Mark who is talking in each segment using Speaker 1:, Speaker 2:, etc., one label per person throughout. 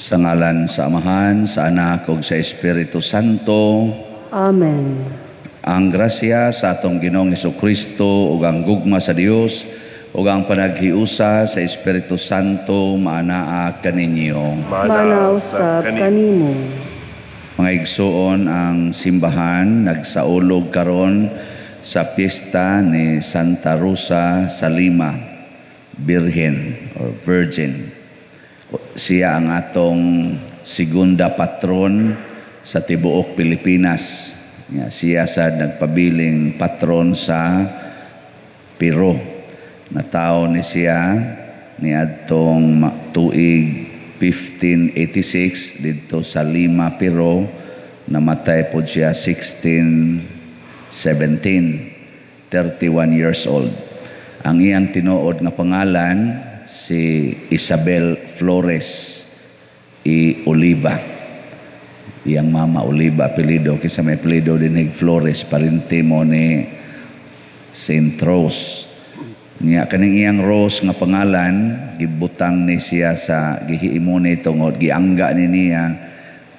Speaker 1: Sa ngalan sa Amahan, sa Anak, ug sa Espiritu Santo.
Speaker 2: Amen.
Speaker 1: Ang grasya sa atong Ginoong Hesukristo ug ang gugma sa Dios ug ang panaghiusa sa Espiritu Santo maanaa kaninyo.
Speaker 2: Manausab kanimo.
Speaker 1: Mga igsuon, ang simbahan nagsaulog karon sa piyesta ni Santa Rosa sa Lima, Virgin or Virgin. Siya ang atong segunda patron sa tibuok Pilipinas. Siya sa nagpabiling patron sa Peru. Natao ni siya ni adtong tuig 1586 dito sa Lima, Peru. Namatay po siya 1617, 31 years old. Ang iyang tinuod nga pangalan si Isabel Flores y Oliva. Iyang mama Oliva apelido, kisa may apelido din Flores, parintimo ni Saint Rose. Niya kaning iyang Rose nga pangalan gibutang ni siya sa gihiimo ni tungod giangga ni niya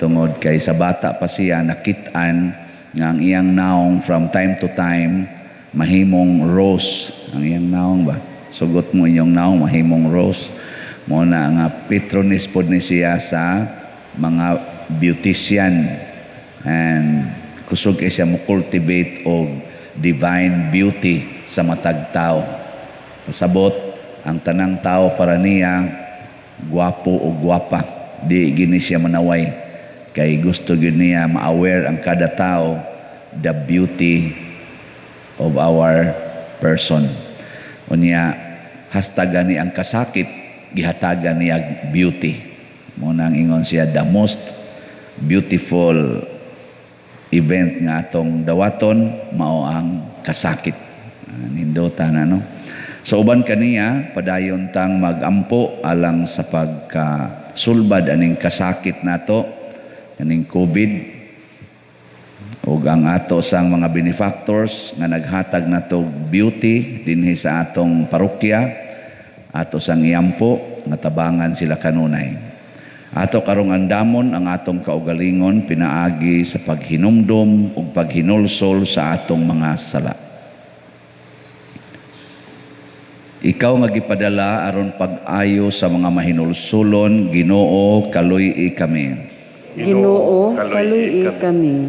Speaker 1: tungod kay sa bata pa siya nakit-an nga ang iyang naong from time to time mahimong Rose. Ang iyang naong ba? Sugot mo inyong naong mahimong Rose. Muna nga patronis po ni siya sa mga beautician, and kusog kay siya mo cultivate og divine beauty sa matag tao. Pasabot ang tanang tao para niya gwapo o gwapa, di gini siya manaway kay gusto gyud niya ma-aware ang kada tao the beauty of our person. Unya hastagan ni ang kasakit gihatagan niya beauty. Muna ang ingon siya the most beautiful event nga atong dawaton mao ang kasakit. Nindutan no. So uban kaniya padayon tang magampo alang sa pagkasulbad aning kasakit nato aning COVID ug ang ato sang mga benefactors nga naghatag nato beauty dinhi sa atong parokya ato sang iyampo nga tabangan sila kanunay. Ato karong andamon ang atong kaugalingon pinaagi sa paghinumdom ug paghinulsol sa atong mga sala. Ikaw nga gipadala aron pag-ayo sa mga mahinulsulon, Ginoo, kaluy-i kami.
Speaker 2: Ginoo, kaluy-i kami.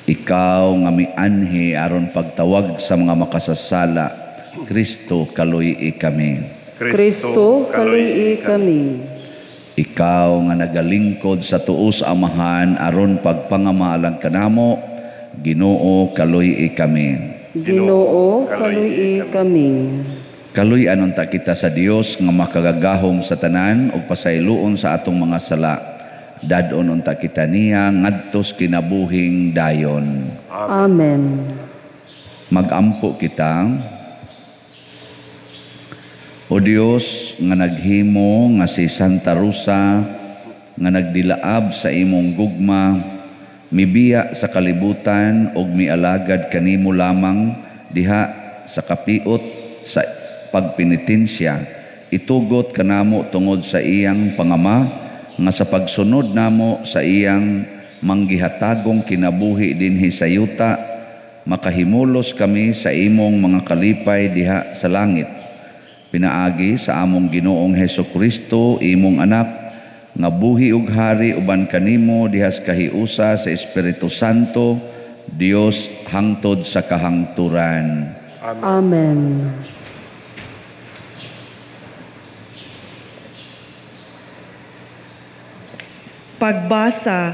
Speaker 1: Ikaw nga mianhi aron pagtawag sa mga makasasala, Kristo, kaluy-i kami.
Speaker 2: Kristo, kaluy-i kami.
Speaker 1: Ikaw nga nagalingkod sa tuos Amahan aron pagpangamalan kanamo, Ginoo, kaluy-i kami.
Speaker 2: Ginoo, kaluy-i kami.
Speaker 1: Kaluy-an unta kita sa Dios nga makagagahom sa tanan ug pasayloon sa atong mga sala. Dadon unta kita niya ngadtos kinabuhing dayon.
Speaker 2: Amen.
Speaker 1: Magampo kita. O Dios nga naghimo nga si Santa Rosa nga nagdilaab sa imong gugma, mibiya sa kalibutan ug mialagad kanimo lamang diha sa kapiot sa pagpenitensya. Itugot kanamo tungod sa iyang pangama nga sa pagsunod namo sa iyang manggihatagong kinabuhi dinhi sa yuta, makahimulos kami sa imong mga kalipay diha sa langit. Pinaagi sa among Ginoong Hesukristo, imong anak, nga buhi ug hari uban kanimo diha sa kahiusa sa Espiritu Santo, Dios hangtod sa kahangturan.
Speaker 2: Amen.
Speaker 3: Pagbasa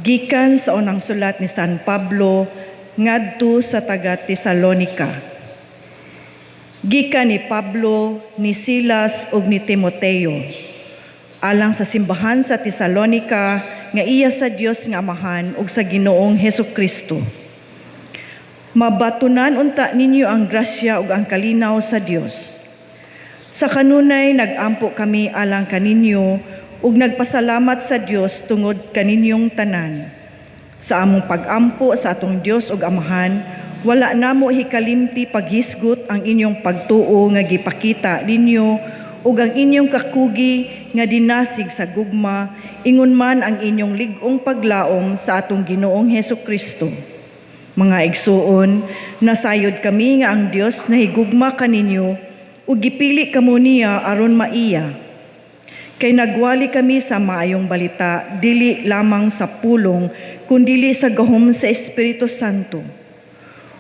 Speaker 3: gikan sa unang sulat ni San Pablo ngadto sa taga Tesalonica. Gikan ni Pablo, ni Silas ug ni Timoteo alang sa simbahan sa Tesalonica nga iya sa Dios nga Amahan ug sa Ginoong Hesukristo. Mabatunan unta ninyo ang grasya ug ang kalinaw sa Dios. Sa kanunay nagampo kami alang kaninyo ug nagpasalamat sa Dios tungod kaninyong tanan. Sa among pag-ampo sa atong Dios ug Amahan, wala namo hikalimti paghisgot ang inyong pagtuo nga gipakita ninyo ug ang inyong kakugi nga dinasig sa gugma, ingon man ang inyong ligong paglaom sa atong Ginoong Hesukristo. Mga igsuon, nasayod kami nga ang Dios nahigugma kaninyo ug gipili kamo niya aron maiya. Kay nagwali kami sa maayong balita, dili lamang sa pulong, kundili sa gahom sa Espiritu Santo.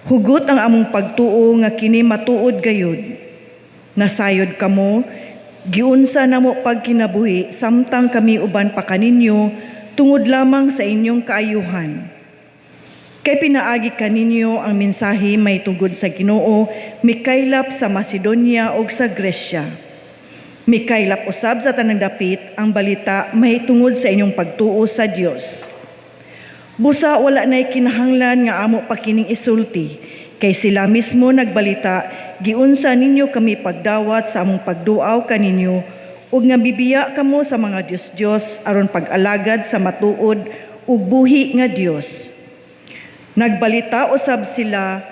Speaker 3: Hugot ang among pagtuo nga kini matuod gayud. Nasayod kamo, giunsa namo pagkinabuhi samtang kami uban pa kaninyo tungod lamang sa inyong kaayuhan. Kay pinaagi kaninyo ang mensahe may tugod sa Ginoo, mikaylap sa Macedonia ug sa Gresya. Mikaylap usab sa tanang dapit ang balita may tungod sa inyong pagtuo sa Dios. Busa wala na'y kinahanglan nga amo pa kining isulti, kay sila mismo nagbalita, giunsa ninyo kami pagdawat sa among pagduaw kaninyo, ug nga bibiya kamo sa mga Dios aron pag-alagad sa matuod ug buhi nga Dios. Nagbalita usab sila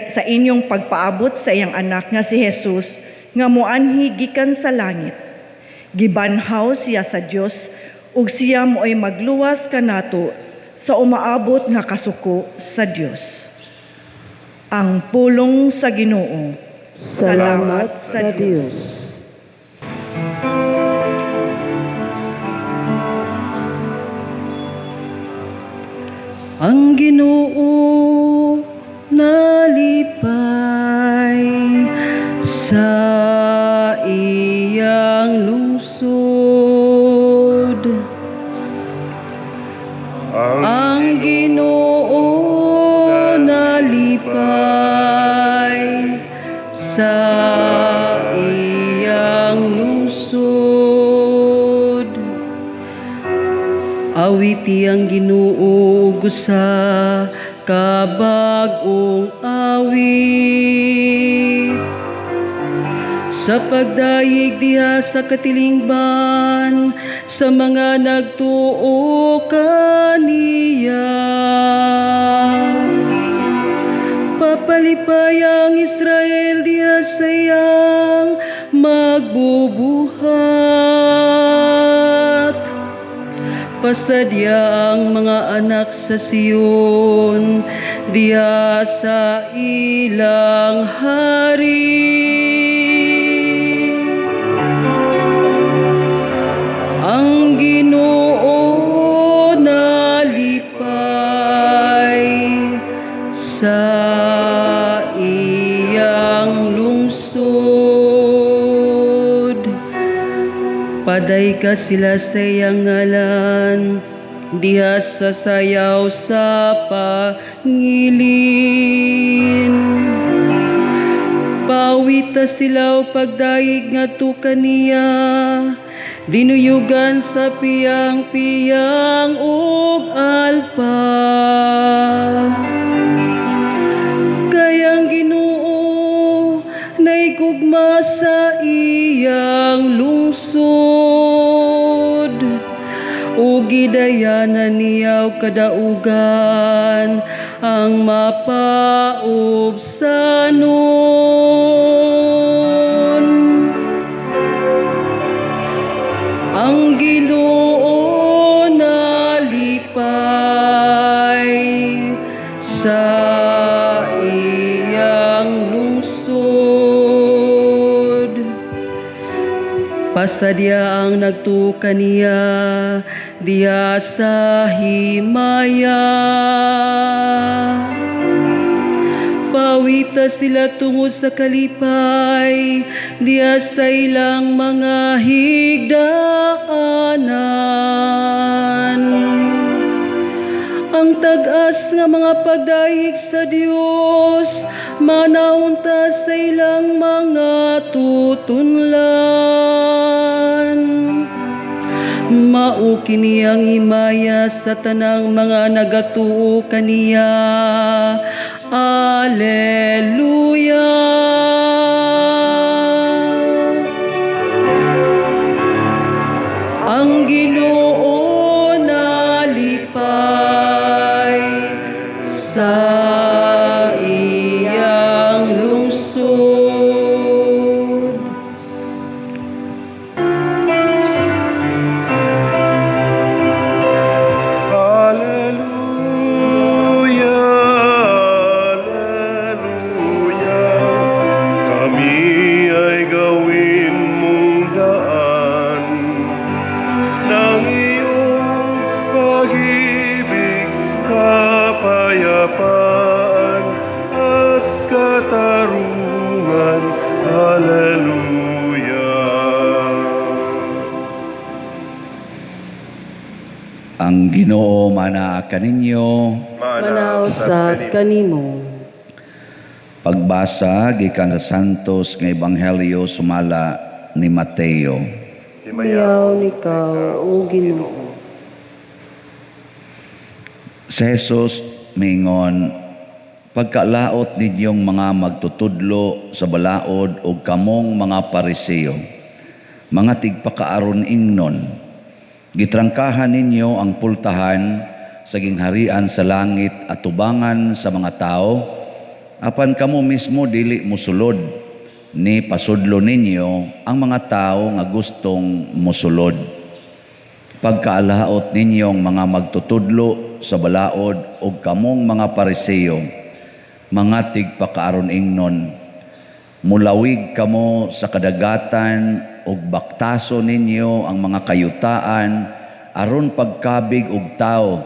Speaker 3: sa inyong pagpaabot sa iyang anak nga si Jesus, nga moanhi gikan sa langit. Gibanhaw siya sa Dios, ug siya mo'y magluwas kanato sa umaabot nga kasuko sa Dios. Ang pulong sa Ginoo.
Speaker 2: Salamat sa Diyos. Ang Ginoo nalipay sa iyang lungsod. Ang Ginoo nalipay sa iyang lungsod. Awiti ang Ginoo sa kabag-ong awit. Sa pagdayeg diha sa katilingban, sa mga nagtuo kaniya. Papalipay ang Israel diha sa iyang magbubuhat. Pasadya ang mga anak sa Sion, diha sa ilang hari. Ang Ginoo nalipay sa iyang lungsod. Paday ka sila sa iyang ngalan, diha sa sayaw sa pangilin. Pawita sila o pagdaig nga kaniya, dinuyugan sa piyang-piyang ug alpa. Kayang Ginoo naigugma sa iyang lungsod, ug gidayanan niya og kadaugan ang mapaubsanon. Ang Ginoo nalipay sa iyang lungsod. Pasadya ang nagtuka niya diha sa himaya. Pawita sila tungod sa kalipay, diha sa ilang mga higdaanan. Ang tag-as nga mga pagdayeg sa Dios, manaunta sa ilang mga tutunlan. Mao kini ang himaya sa tanang mga nagatuo kaniya. Alleluia. Ang Ginoo nalipay sa iyang lungsod.
Speaker 1: Ang Ginoo manaa kaninyo.
Speaker 2: Manausap kanimo.
Speaker 1: Pagbasa gikan sa Santos nga Ebanghelyo sumala ni Mateo.
Speaker 2: Himayaw nikaw, O Ginoo.
Speaker 1: Si Jesus mingon, pagkalaot ninyong mga magtutudlo sa balaod o kamong mga Pariseo, mga tigpakaaron ingnon, gitrangkahan ninyo ang pultahan sa gingharian sa langit at tubangan sa mga tao, apan kamo mismo dili musulod, ni pasudlo ninyo ang mga tao nga gustong musulod. Pagkaalaot ninyong mga magtutudlo sa balaod o kamong mga Pariseo, mga tigpakaaron ingnon, mulawig kamo sa kadagatan ug baktaso ninyo ang mga kayutaan aron pagkabig og tao,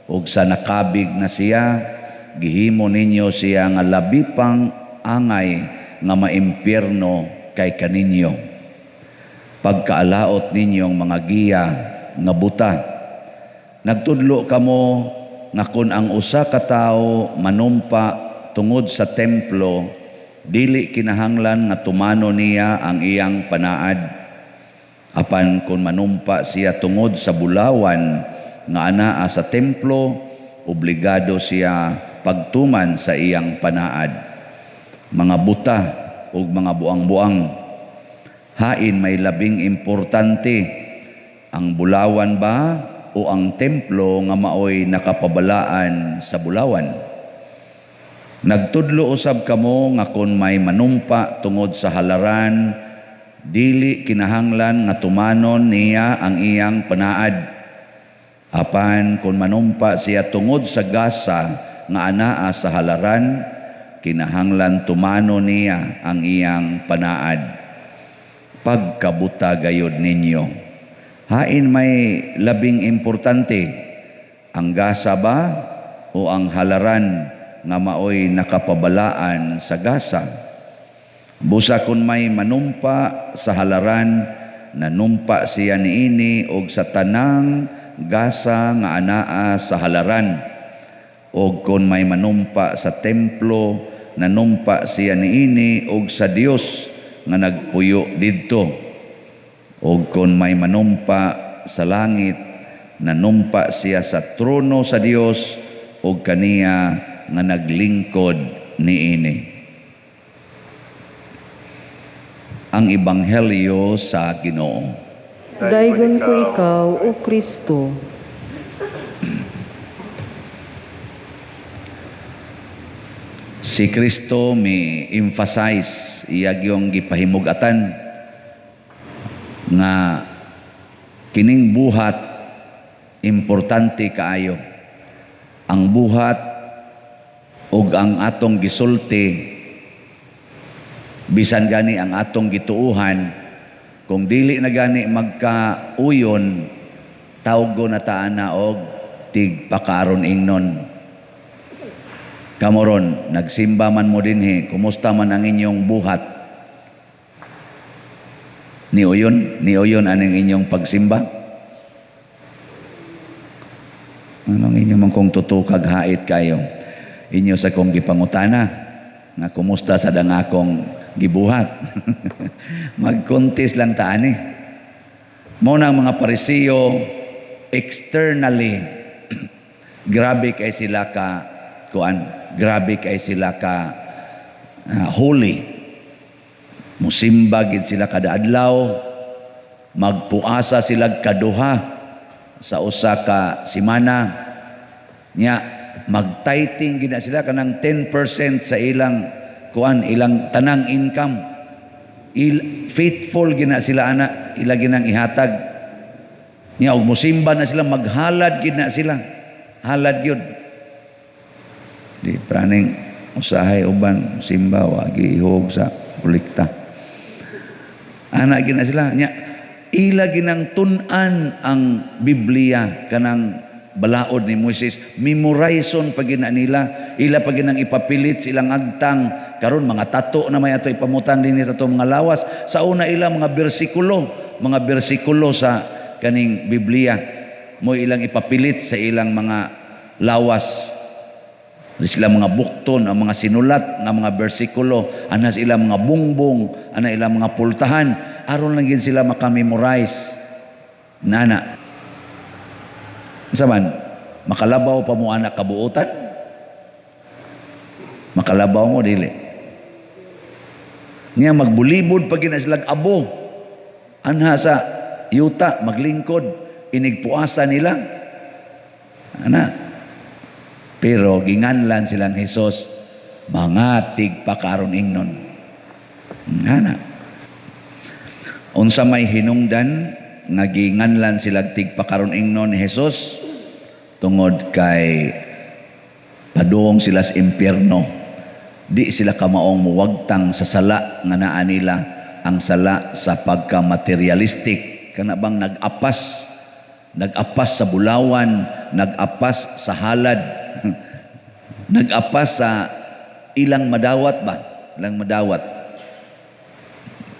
Speaker 1: ug sa nakabig na siya gihimo ninyo siya nga labi pang angay nga maimpyerno kay kaninyo. Pagkaalaot ninyong mga giya nga buta, nagtudlo kamo nga kun ang usa ka tawo manumpa tungod sa templo, dili kinahanglan nga tumano niya ang iyang panaad. Apan kun manumpa siya tungod sa bulawan nga anaa sa templo, obligado siya pagtuman sa iyang panaad. Mga buta ug mga buang-buang, hain may labing importante, ang bulawan ba o ang templo nga maoy nakapabalaan sa bulawan? Nagtudlo usab kamo nga kun may manumpa tungod sa halaran, dili kinahanglan nga tumanon niya ang iyang panaad. Apan kun manumpa siya tungod sa gasa nga anaa sa halaran, kinahanglan tumano niya ang iyang panaad. Pagkabuta gayud ninyo, hain may labing importante, ang gasa ba o ang halaran nga maoy nakapabalaan sa gasa? Busa kun may manumpa sa halaran, nanumpa siya niini og sa tanang gasa nga anaa sa halaran. Og kun may manumpa sa templo, nanumpa siya niini og sa Dios nga nagpuyo didto. Og kun may manumpa sa langit, nanumpa siya sa trono sa Dios og kaniya nga naglingkod niini. Ang Ebanghelyo sa Ginoo.
Speaker 2: Daygon ko ikaw, O Kristo.
Speaker 1: Si Kristo may emphasize iyag yung gipahimugatan nga kining buhat importante kaayo. Ang buhat ug ang atong gisulti, bisan gani ang atong gituuhan, kung dili na gani magkauyon, tawgo na taana og tigpakaaron ingnon. Kamoron, nagsimba man mo dinhi, kumusta man ang inyong buhat? Niuyon aning inyong pagsimba? Anong inyong man kung tutukag hait kayo? Inyo sa kong gipangutana, nga kumusta sa dangakong gibuhat? Mag-contest lang taan eh. Muna ang mga Pariseo, externally, grabe kay sila grabe kay sila ka holy. Musimba gid sila kada adlaw, magpuasa sila kaduha sa usa ka semana. Nya magtithing gid na sila kanang 10% sa ilang ilang tanang income. Faithful gid na sila ana, ila ginang ihatag. Nya og musimba na sila, maghalad gid na sila. Halad gyud. Di praning usahay uban simba wagi ihog sa kolekta. Ana gina sila nya ila ginang tun-an ang Biblia kanang balaod ni Moises, memorizon pag gina nila, ila pag ginang ipapilit silang agtang karon mga tato na may ato ipamutang dinhi sa atong mga lawas, sa una ila mga bersikulo sa kaning Biblia. mo ilang ipapilit sa ilang mga lawas, sila mga bukton, ang mga sinulat nga mga bersikulo, ana sila mga bungbong, ana ilang mga pultahan, aron lang gid sila makamemorize. Nana. Saman, makalabaw pa mo anak kabuutan? Makalabaw mo dili. Niya magbulibod pag silag abo. Anha sa yuta maglingkod, inigpuasa nila. Ana. Pero ginganlan silang Hesus, mga tigpakaron ingnon. Ana. Unsa may hinungdan nga ginganlan silang tigpakaron ingnon ni Hesus tungod kay padung sila sa impyerno. Di sila kamaong muwagtang sa sala nga naa nila, ang sala sa pagka-materialistic. Kana bang nag-apas sa bulawan, nag-apas sa halad, nag-apas sa ilang madawat ba? Ilang madawat.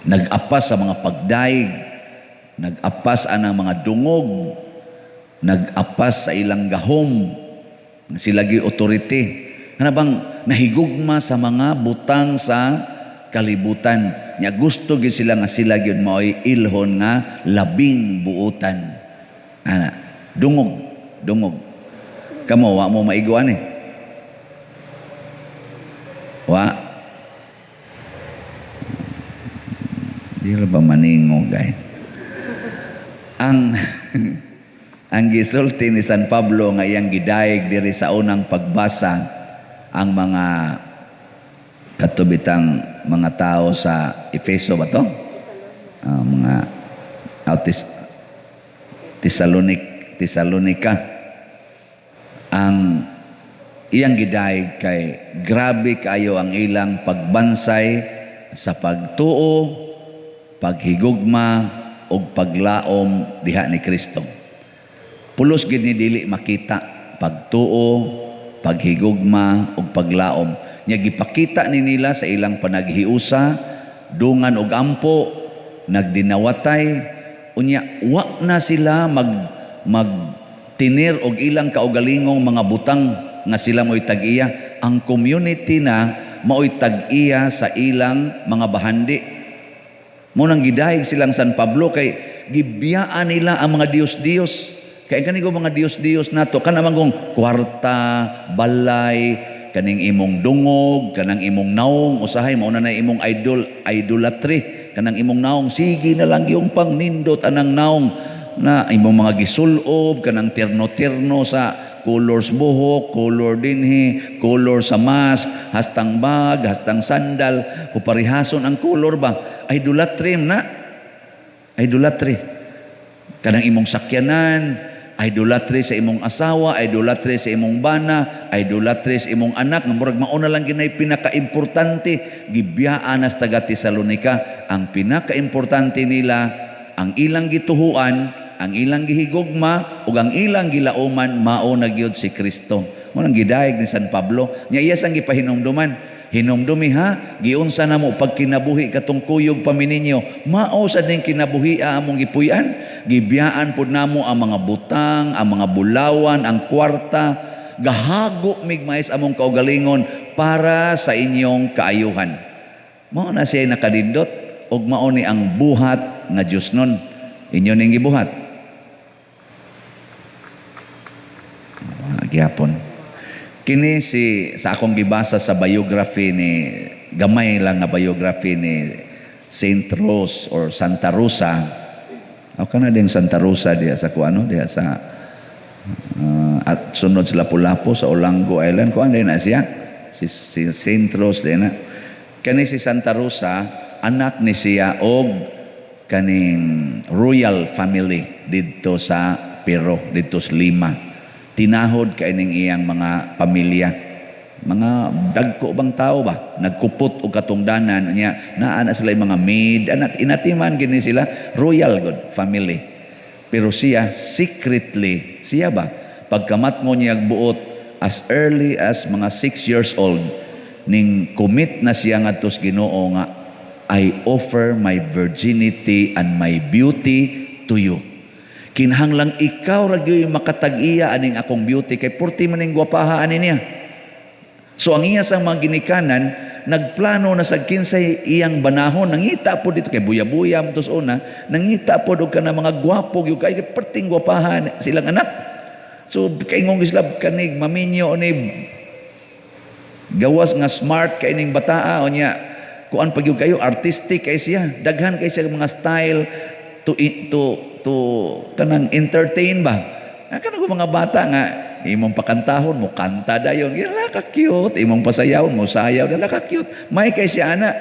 Speaker 1: Nag-apas sa mga pagdaig, nag-apas anang mga dungog, nag-apas sa ilang gahom, sila gi authority. Ano bang nahigugma sa mga butang sa kalibutan. Nya gusto gyud sila nga sila gyud mao'y ilhon nga labing buutan. Ana, dungog. Kamo wa mo maiguan eh. Wa. Di ba maningo guys? Ang gisulti ni San Pablo nga iyang gidaig diri sa unang pagbasa ang mga katubitang mga tao sa Efeso ba to? Mga Tesalonica. Ang iyang gidaig kay grabe kayo ang ilang pagbansay sa pagtuo, paghigugma ug paglaom diha ni Kristo. Pulos gid ni dili makita pagtuo, paghigugma ug paglaom. Nya gipakita ni nila sa ilang panaghiusa, dungan og ampo, nagdinawatay, unya wa na sila magtinir og ilang kaugalingong mga butang nga sila mo'y tag-iya. Ang community na mo'y tag-iya sa ilang mga bahandi. Munang gidahig silang San Pablo kay gibiyaan nila ang mga Dios-Dios. Kaya kanigo mga Dios-Dios nato kanamang kong kwarta, balay, kaning imong dungog, kanang imong naong, usahay mauna na imong idolatry, kanang imong naong sige na lang yung pangnindot anang naong na imong mga gisulob, kanang terno-terno sa colors buhok, color dinhi, color sa mask, hastang bag, hastang sandal, kuparihason ang color ba? Idolatry na. Idolatry. Kanang imong sakyanan, idolatry sa imong asawa, idolatry sa imong bana, idolatry sa imong anak, nga murag mauna lang ginay pinaka-importante, gibiyaan as taga Tesalonica, ang pinaka-importante nila, ang ilang gituhuan, ang ilang gihigugma ug ang ilang gilauman mao na gyud si Kristo. Mo nang gidaig ni San Pablo, nya iya sang gipahinumduman. Hinumdumi ha, giunsa na mo pag kinabuhi katong kuyog pamininyo, mao sa ning kinabuhi among gipuy-an. Gibiyaan pud namo ang mga butang, ang mga bulawan, ang kwarta, gahago migmaes among kaugalingon para sa inyong kaayuhan. Mao na siya nakadindot ug mao ni ang buhat nga Dios nun. Inyo ning gibuhat. Gyapon. Kini sa akong gibasa sa biography ni gamay lang nga biography ni Saint Rose or Santa Rosa. Ako na din Santa Rosa diya sa kuano diya sa at sunod sa Lapu-Lapu sa Olango Island ko na siya si Saint Rose din na. Kani si Santa Rosa anak ni siya og kaning royal family didto sa Peru, didto sa Lima. Tinahod kay ning iyang mga pamilya. Mga dagko bang tao ba? Nagkupot og katungdanan niya. Naa na sila mga maid, anak inatiman gini sila, royal good family. Pero siya secretly, siya ba? Pagkamat mo niya buot as early as mga 6 years old, ning commit na siya ngadto sa Ginoo nga I offer my virginity and my beauty to you. Kinahanglang ikaw ra gyud makatag-iya aning akong beauty kay purti man ning gwapaha ani niya. So ang iya sang mga ginikanan nagplano na sa kinsay iyang banahon, nangita po dito kay buya-buya mo una, nangita po og kana mga gwapo gyud kay perting gwapahan silang anak. So kaingong sila kanig maminyo ni gawas nga smart kay ning bataa o niya kuan pag kayo artistic kay siya, daghan kay siya mga style to kanang entertain ba. Kanang mga bata nga imong pakantahon mo kanta dayon, yala ka cute, imong pasayawon mo sayaw, yala ka cute. May kay siya ana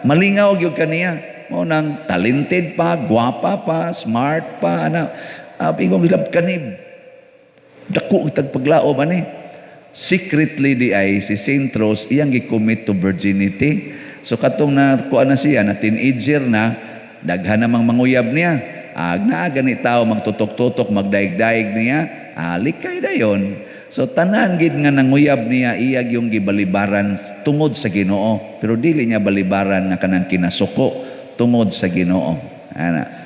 Speaker 1: malingaw gyud kaniya, mo nang talented pa, gwapa pa, smart pa, ana ingong hilab kani dako tag paglaom ani. Secretly di ay si Saint Rose iyang gi-commit to virginity. So katong na kuan na siya na teenager na, daghan namang manguyab niya. Na gani tao magtutok-tutok, magdaig-daig niya, likay dayon. So tanan gid nga nanguyab niya iyag yung gibalibaran tungod sa Ginoo, pero dili niya balibaran nga kanang kinasuko tungod sa Ginoo. Ana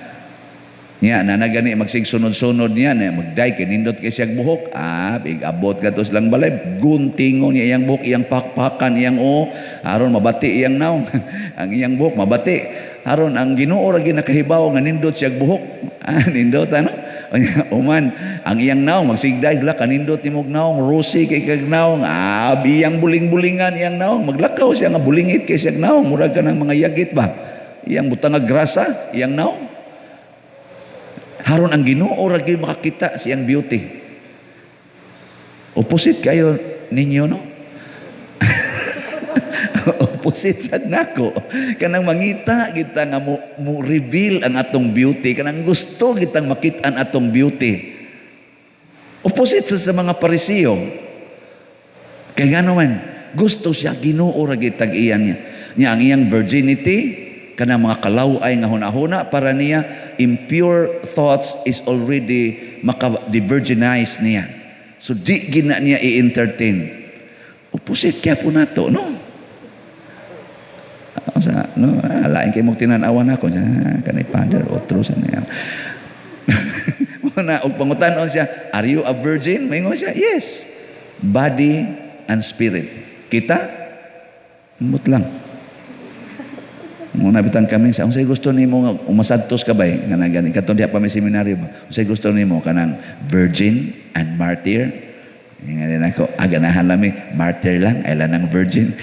Speaker 1: niya na gani magsigsunod-sunod niya na magday kinindot kay siyang buhok, big abot katos lang balay, guntingon niya iyang buhok, iyang pakpakan iyang aron mabati iyang naong ang iyang buhok mabati. Aron ang Ginoo ra ginakahibaw nga nindot siya buhok. Nindot ano? Uman ang iyang naong magsigday la kanindot nimog naong rosy kay kag naong biyang buling-bulingan iyang naong maglakaw siya nga bulingit kay siya naong murag ka ng mga yagit ba. Iyang butang nga grasa iyang naong. Haron ang Ginoo ra gyud makakita siyang beauty. Opposite kayo ninyo no? Opposite sad nako kanang mangita kita nga mo reveal ang atong beauty, kanang gusto kitang makit-an atong beauty. Opposite sa mga Pariseo kay ngano man gusto siya Ginoo ra gyud tag-iyan niya ang iyang virginity kanang mga kalaway nga hunahuna para niya impure thoughts is already maka-virginize niya, so di gina niya i-entertain. Opposite kaya po nato no. Sa no alain kay mong tinan-awan ako kanay father otro sa niya. Muna og pangutan-on siya, are you a virgin? Maingon siya, yes. Body and spirit. Kita mut lang. Muna bitan kami sa unsay gusto nimo nga umasadtos ka bay nga gani kadto diha pa may seminaryo ba. Unsay gusto nimo kanang virgin and martyr? Ngayon ako aganahan lami martyr lang ay lanang virgin.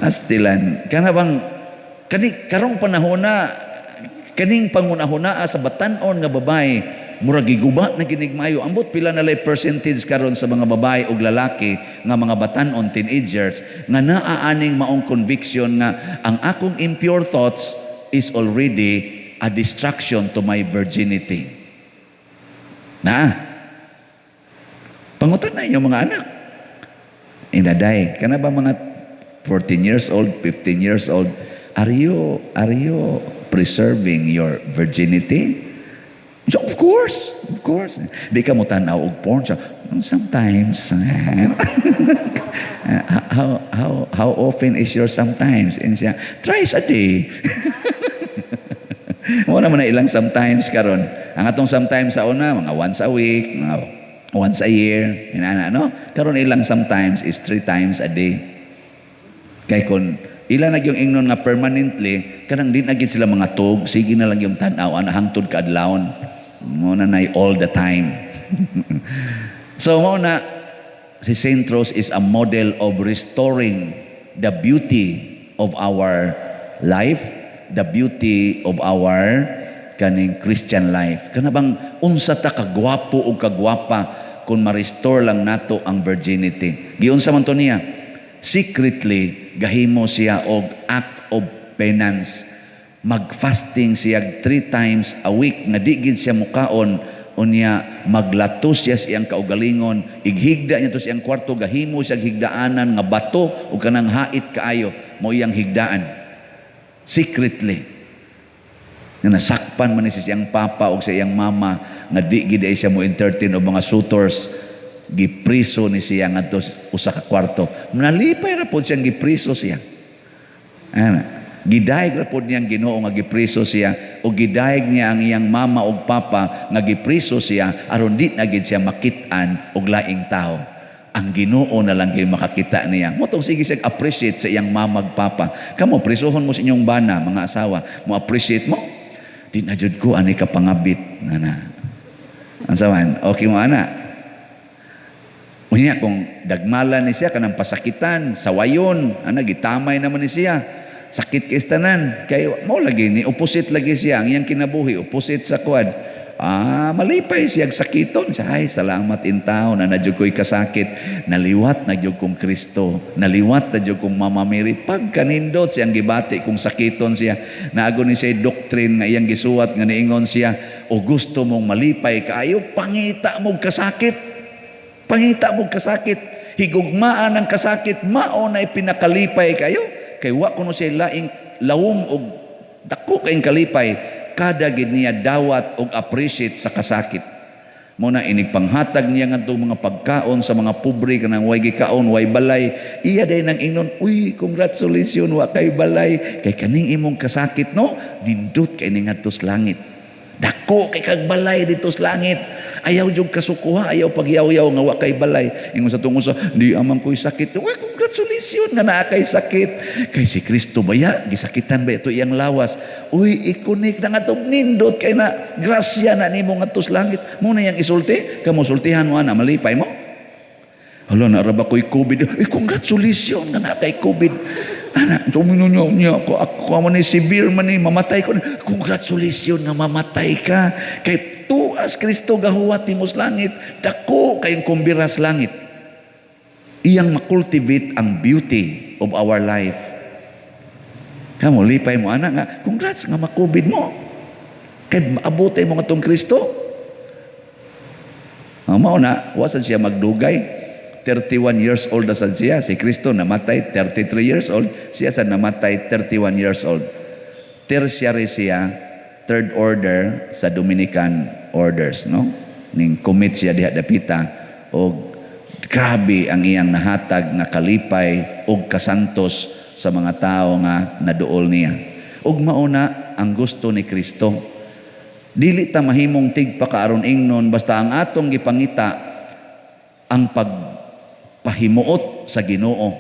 Speaker 1: Astilan kana bang karong panahona kaning pangunahuna sa batan-on nga babae murag giguba na ginigmayo ambot pila na lay percentage karon sa mga babae ug lalaki nga mga batan-on teenagers nga naaaning maong conviction nga ang akong impure thoughts is already a distraction to my virginity. Pangutan na inyong mga anak. Inaday kana ba mga 14 years old, 15 years old, are you preserving your virginity? So, of course. Di ka mo tanaw og porn. So, sometimes. how often is your sometimes? And siya, thrice a day. Wala naman na ilang sometimes karon. Ang atong sometimes sa una, mga once a week, mga once a year, no? Karon ilang sometimes is 3 times a day. Kay kun ilan na yung ingnon nga permanently, kanang di na gid sila mga tug, sige na lang yung tan-aw ana hangtod ka adlawon. Mo na nay all the time. So mo na si Saint Rose is a model of restoring the beauty of our life, the beauty of our kaning Christian life. Kana bang unsa ta kagwapo o kagwapa kung ma-restore lang nato ang virginity. Giunsa man to niya? Secretly gahimo siya og act of penance. Mag-fasting siya 3 times a week nga di gid siya mukaon unya maglatos siya siyang kaugalingon, ighigda niya to siyang kwarto, gahimo siya higdaanan nga bato o kanang hait kaayo mo iyang higdaan secretly. Nga nasakpan man ni siyang papa o sa iyang mama nga di gid siya mo entertain og mga suitors, gipriso ni siya ngadto usa ka kwarto. Nalipay ra pod siyang gipriso siya. Gidayeg ra pod niyang Ginoo nga gipriso siya, o gidayeg niya ang iyang mama ug papa nga gipriso siya aron di na gid siya makit-an og laing tao. Ang Ginoo na lang gyud makakita niya. Motong sige siya appreciate sa iyang mama ug papa. Kamo prisohon mo sa inyong bana, mga asawa, mo appreciate mo. Di na jud ko ani ka pangabit na. Ansaman, okay mo ana. Unya kung dagmalan ni siya kanang pasakitan, sawayon, gitamay naman ni siya. Sakit kay tanan, kay mo lagi ni opposite lagi siya ang iyang kinabuhi, opposite sa kuan. Malipay siya sakiton siya. Ay, salamat in tao na nadyo ko'y kasakit. Naliwat na dyo kong Kristo. Naliwat na dyo kong Mama Mary. Pagkanindot siyang gibati kung sakiton siya. Naago ni siya doctrine nga iyang gisuwat nga niingon siya, o gusto mong malipay kaayo, pangita mong kasakit. Pangita mong kasakit. Higugmaan ang kasakit, mao na ipinakalipay kayo. Kay wa kuno siya laing lawom og dako kayong kalipay, kada gid niya dawat og appreciate sa kasakit. Muna inigpanghatag niya ngadtong mga pagkaon sa mga pobre kanang way gikaon, way balay. Iya day nang ingnon, uy, congratulations wa kay balay, kay kaning imong kasakit no, nindot kay ning ngadtos langit. Dako kay kag balay dito sa langit. Ayaw jud kasukuha, ayaw pagyaw-yaw nga wa kay balay. Ingon sa tungod sa di amang ko'y sakit. Uy, congratulations nga naa kay sakit. Kay si Kristo baya gisakitan ba ito iyang lawas. Uy, ikunik na nga to nindot kay na grasya na nimo ngadto sa langit. Muna yang isulti, kamo sultihan mo ana malipay mo. Hala na ra ba ko'y COVID? Uy, congratulations nga naa kay COVID. Ana, tumino niya ako man ni severe man ni mamatay ko. Congratulations nga mamatay ka. Kay tuas Kristo gahuwat nimo sa langit, dako kayong kumbira sa langit. Iyang makultivate ang beauty of our life. Kamo lipay mo ana nga, congrats nga makubid mo. Kay maabotay mo nga tong Kristo. Mao na, wasan siya magdugay. 31 years old na sad siya. Si Kristo namatay 33 years old. Siya sad namatay 31 years old. Tertiary siya, third order sa Dominican orders, no? Ning commit siya diha dapita, og grabe ang iyang nahatag nga kalipay og kasantos sa mga tao nga naduol niya. Ug mauna ang gusto ni Kristo. Dili ta mahimong tigpa kaaron ingnon basta ang atong gipangita ang pagpahimuot sa Ginoo,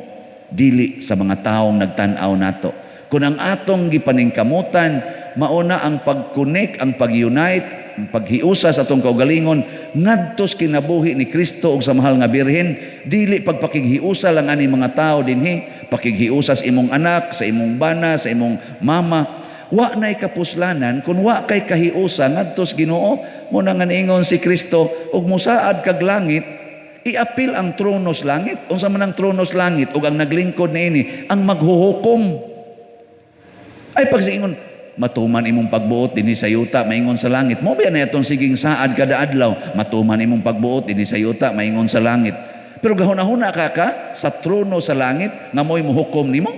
Speaker 1: dili sa mga taong nagtan-aw nato. Kung ang atong gipaningkamutan mauna ang pag-connect, ang pag-unite, ang paghiusa sa atong kaugalingon ngadtos kinabuhi ni Kristo ug sa mahal nga birhen, dili pagpakighiusa lang ani mga tao dinhi, pakighiusa sa imong anak, sa imong bana, sa imong mama. Wa nay kapuslanan kung wa kay kahiusa ngadtos Ginoo. Muna nga niingon si Kristo, ug mosaad kag langit, iapil ang trono sa langit. Unsa man ang trono sa langit ug ang naglingkod niini ang maghuhukom. Ay pagsiingon, matuman imong pagbuot dinhi sa yuta maingon sa langit. Mo ba na itong siging saad kada adlaw, matuman imong pagbuot dinhi sa yuta maingon sa langit. Pero gahuna-huna ka sa trono sa langit nga mo'y muhukom nimo.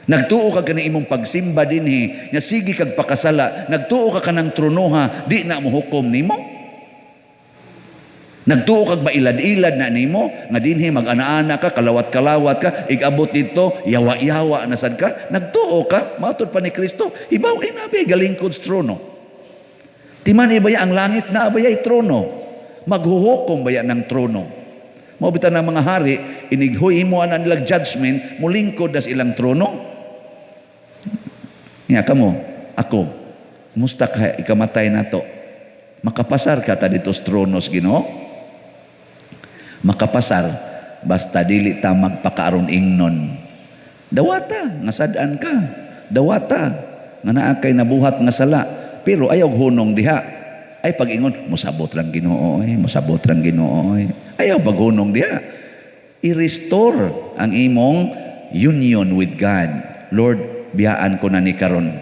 Speaker 1: Nagtuo ka kani imong pagsimba dinhi nya sige kag pakasala, nagtuo ka kanang tronoha di na muhukom nimo. Nagtuo kag mailad-ilad na nimo nga dinhi mag-ana-ana ka, kalawat-kalawat ka, igabot dito yawa-yawa na sad ka. Nagtuo ka matud pa ni Kristo, ibaw inabi galingkod sa trono. Timan ibaya ang langit na abaya trono, maghuhukom baya ng trono. Mao bitan ang mga hari inighoy imo ana nilang judgment, mulingkod das ilang trono. Nya kamo, ako, musta ka ikamatay nato? Makapasar ka ta dito sa trono sa Ginoo? Makapasar basta dili ta magpakaaron ingnon. Dawata nga sad-an ka. Dawata nga naa kay nabuhat nga sala, pero ayaw hunong diha. Ay pag-ingon, mosabot rang Ginoo, mosabot rang Ginoo. Ayaw paghunong diha. I-restore ang imong union with God. Lord, biyaan ko na ni karon.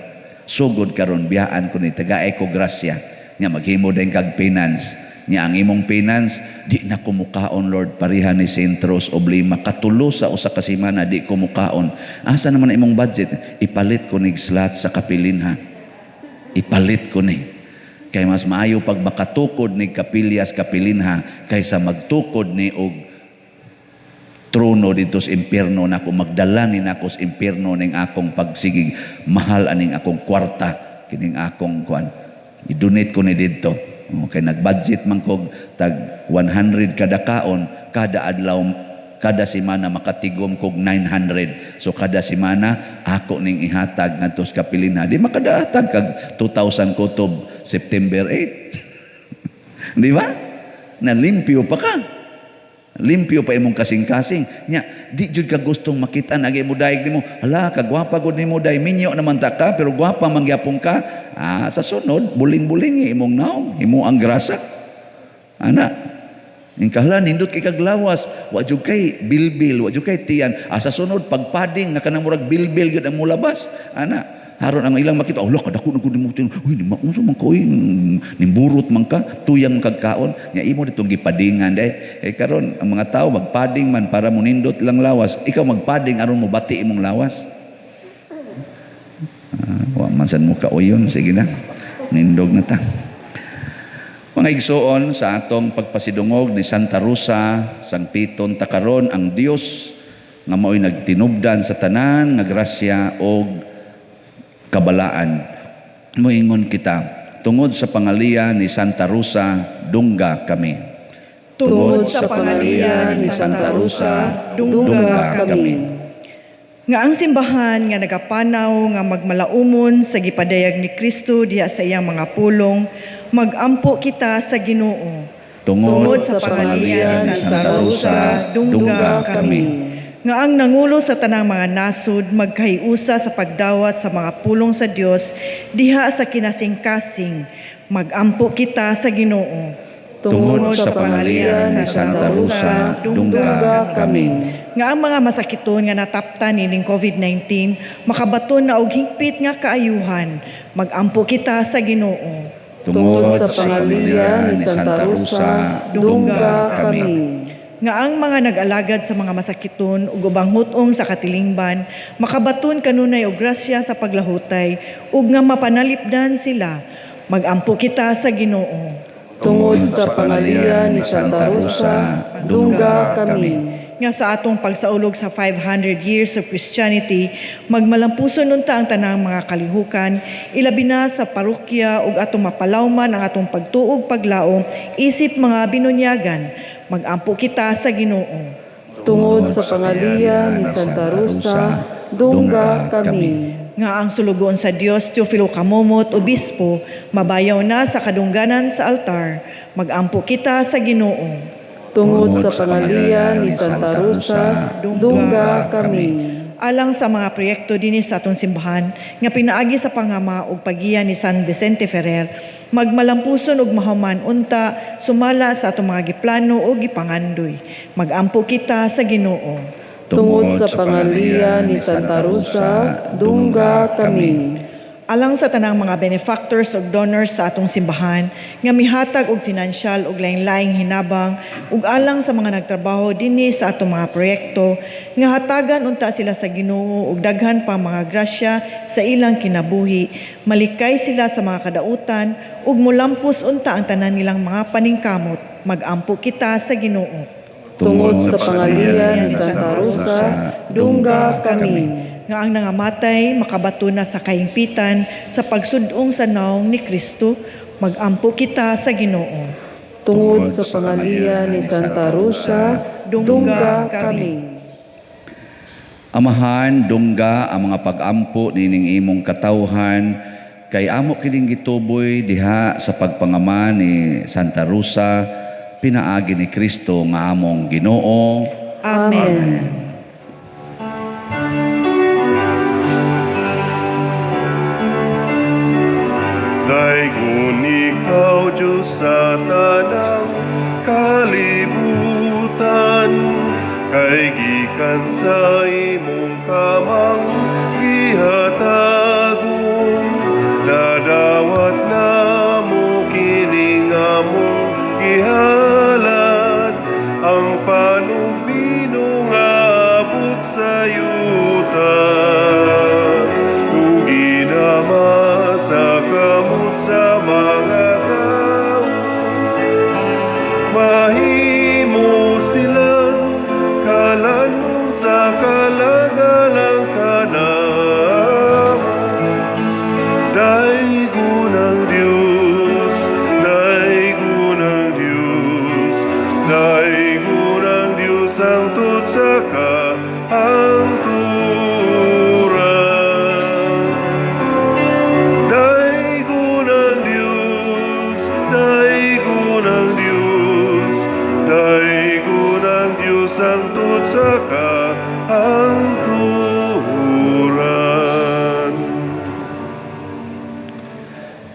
Speaker 1: Sugod karon biyaan ko ni tagaay ko grasya. Nga maghimo din kag finance. Nya ang imong finance di na kumukaon Lord, pariha ni sentros o lima katulo sa usa ka semana di kumukaon. Asa naman imong budget? Ipalit ko nig slot sa kapilinha. Ipalit ko ni. Kay mas maayo pag makatukod ni kapilyas kapilinha kaysa magtukod ni og trono dito sa impyerno na ako magdala ni nako sa impyerno ning akong pagsigig mahal aning akong kwarta kining akong kuan i-donate ko ni dito. Okay, nag-budget man kog tag 100 kada kaon, kada adlaw, kada semana makatigom kog 900. So kada semana ako ning ihatag ngadto sa kapilina. Di makadahatag kag 2,000 kutob September 8. Di ba? Na limpyo pa ka. Limpyo pa imong kasing-kasing. Nya, di jud ka gustong makita nagay mo daig nimo. Hala, kagwapa gud nimo day. Minyo naman ta ka, pero gwapa mangyapon ka. Sa sunod, buling-buling imong naong, imo ang grasa. Ana, ning kahla nindot kay kaglawas, wa jud kay bilbil, wa jud kay tiyan. Sa sunod pagpading nga kanang murag bilbil gud ang mulabas. Ana, haron ang ilang makita, Allah kadako na gud nimo tin. Uy, di maunsa man ko nimburot man ka, tuyang kagkaon. Nya imo ditong gipadingan day. Karon ang mga tao magpading man para mo nindot lang lawas. Ikaw magpading aron mo bati imong lawas. Wa man sad mo kauyon, sige na. Nindog na ta. Mga igsoon sa atong pagpasidungog ni Santa Rosa, sang piton takaron ang Dios nga mao'y nagtinubdan sa tanan nga grasya o kabalaan. Moingon kita, tungod sa pangalian ni Santa Rosa, dungga kami.
Speaker 3: Tungod sa pangalian ni Santa Rosa, dungga kami. Nga ang simbahan nga nagapanaw nga magmalaumon sa gipadayag ni Kristo diha sa iyang mga pulong, magampo kita sa Ginoo.
Speaker 1: Tungod sa pangalian ni Santa Rosa, dungga kami.
Speaker 3: Nga ang nangulo sa tanang mga nasud magkahiusa sa pagdawat sa mga pulong sa Dios diha sa kinasing-kasing, magampo kita sa Ginoo.
Speaker 1: Tungod sa pangalian ni Santa Rosa, dungga kami.
Speaker 3: Nga ang mga masakiton nga nataptan ining COVID-19 makabaton na og higpit nga kaayuhan, magampo kita sa Ginoo.
Speaker 1: Tungod sa pangalian ni Santa Rosa, dungga kami.
Speaker 3: Nga ang mga nag-alagad sa mga masakiton ug ubang hutong sa katilingban makabaton kanunay og grasya sa paglahutay ug nga mapanalipdan sila, magampo kita sa Ginoo.
Speaker 2: Tungod sa pangalian ni Santa Rosa, dungga kami.
Speaker 3: Nga sa atong pagsaulog sa 500 years of Christianity, magmalampuson unta ang tanang mga kalihukan, ilabi na sa parokya ug atong mapalawman ang atong pagtuog paglaom isip mga binunyagan, magampo kita sa Ginoo.
Speaker 2: Tungod sa pangalian ni Santa Rosa, dungga kami.
Speaker 3: Nga ang sulugon sa Dios, Teofilo Kamomot, Obispo, mabayaw na sa kadungganan sa altar, magampo kita sa Ginoo.
Speaker 2: Tungod sa pangalian ni Santa Rosa, dungga kami.
Speaker 3: Alang sa mga proyekto dinhi sa atong simbahan nga pinaagi sa pangama ug pagiya ni San Vicente Ferrer, magmalampuson ug mahuman unta sumala sa atong mga giplano ug gipangandoy, magampo kita sa Ginoo.
Speaker 2: Tungod sa pangalian ni Santa Rosa, dungga kami.
Speaker 3: Alang sa tanang mga benefactors ug donors sa atong simbahan nga mihatag og financial ug lain-laing hinabang ug alang sa mga nagtrabaho dinhi sa atong mga proyekto nga hatagan unta sila sa Ginoo ug daghan pa mga grasya sa ilang kinabuhi, malikay sila sa mga kadautan ug mulampos unta ang tanan nilang mga paningkamot, magampo kita sa Ginoo.
Speaker 2: Tungod sa pangalian ni Santa Rosa, dungga kami.
Speaker 3: Nga ang nangamatay makabato na sa kaingpitan sa pagsudong sa naong ni Kristo, magampo kita sa Ginoo.
Speaker 2: Tungod sa pangalian ni Santa Rosa, dungga kami.
Speaker 1: Amahan, dungga ang mga pag-ampo nining imong katawhan, kay amo kining gituboy diha sa pagpangama ni Santa Rosa, pinaagi ni Kristo nga among Ginoo.
Speaker 3: Amen.
Speaker 4: Daigon ikaw, Diyos sa tanang kalibutan, kay gikan sa imong kamang gihatagong, nadawat na mo kining among gihalad, ang panumino nga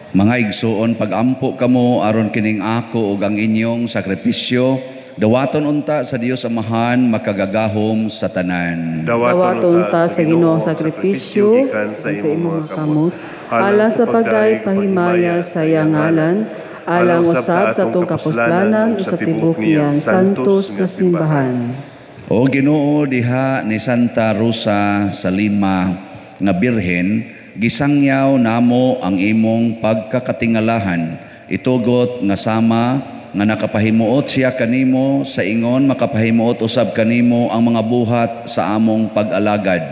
Speaker 1: Mga igsuon, pagampo kamo aron kining ako ug ang inyong sakripisyo, dawaton unta sa Dios Amahan makagagahom sa tanan.
Speaker 2: Dawaton ta sa Ginoo sakripisyo sa imong mga kamot, ala sa pagday pahimaya sa iyang ngalan, alang usab sa atong kapuslanan o sa tibok niyang santos nga simbahan.
Speaker 1: O Ginoo, diha ni Santa Rosa sa Lima nga Birhen, gisangyaw namo ang imong pagkakatingalahan, itugot nga sama nga nakapahimuot siya kanimo sa ingon makapahimuot usab kanimo ang mga buhat sa among pag-alagad.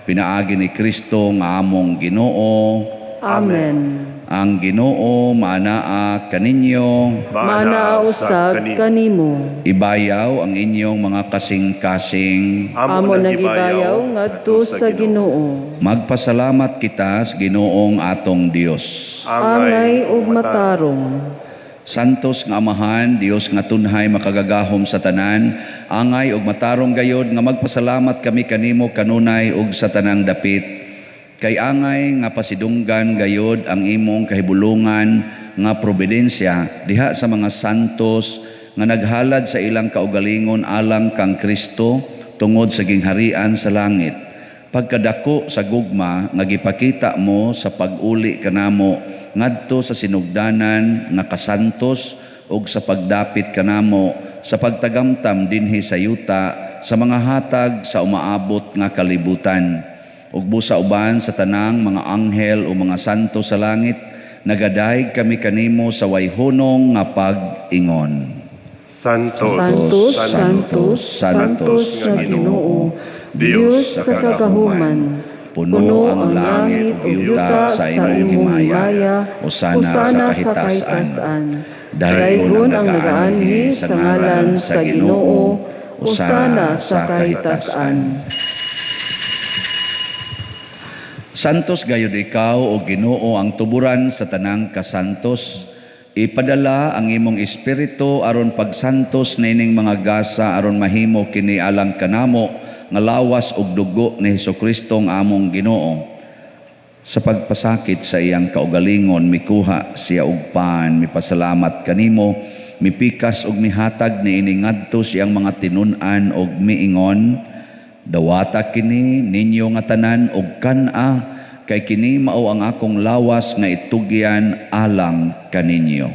Speaker 1: Pinaagi ni Kristo nga among Ginoo.
Speaker 2: Amen.
Speaker 1: Ang Ginoo maanaa kaninyo,
Speaker 2: Manaa usab kanimo.
Speaker 1: ibayaw ang inyong mga kasing-kasing.
Speaker 2: Amo nagibayaw ngadto sa Ginoo.
Speaker 1: Magpasalamat kita sa Ginoong atong Dios.
Speaker 2: Angay ug matarong.
Speaker 1: Santos nga Amahan, Dios nga tunhay makagagahom sa tanan, angay ug matarong gayod nga magpasalamat kami kanimo kanunay ug sa tanang dapit. Kay angay nga pasidunggan gayod ang imong kahibulungan nga probidensya diha sa mga santos nga naghalad sa ilang kaugalingon alang kang Kristo tungod sa gingharian sa langit. Pagkadako sa gugma nga gipakita mo sa pag-uli kanamo ngadto sa sinugdanan nga kasantos ug sa pagdapit kanamo sa pagtagamtam dinhi sa yuta sa mga hatag sa umaabot nga kalibutan. Ug busa uban sa tanang mga anghel o mga santo sa langit, nagadayeg kami kanimo sa wayhunong nga pag-ingon.
Speaker 4: Santos,
Speaker 2: Santos, Santos, Santos nga Ginoo, Dios sa kagahuman.
Speaker 1: Puno ang langit ug yuta sa imong himaya, usana sa kahitasan. Daygon ang nagaanhi sa ngalan sa Ginoo, usana sa kahitasan. Santos gayud ikaw o Ginoo ang tuburan sa tanang kasantos. Ipadala ang imong espiritu aron pagsantos nining mga gasa aron mahimo kini alang kanamo nga lawas ug dugo ni Hesukristo ang among Ginoo. Sa pagpasakit sa iyang kaugalingon mikuha siya og pan, mipasalamat kanimo, mipikas ug mihatag niini ngadto siyang mga tinun-an ug miingon, dawata kini ninyo nga tanan og kan-a, kay kini mao ang akong lawas nga itugyan alang kaninyo.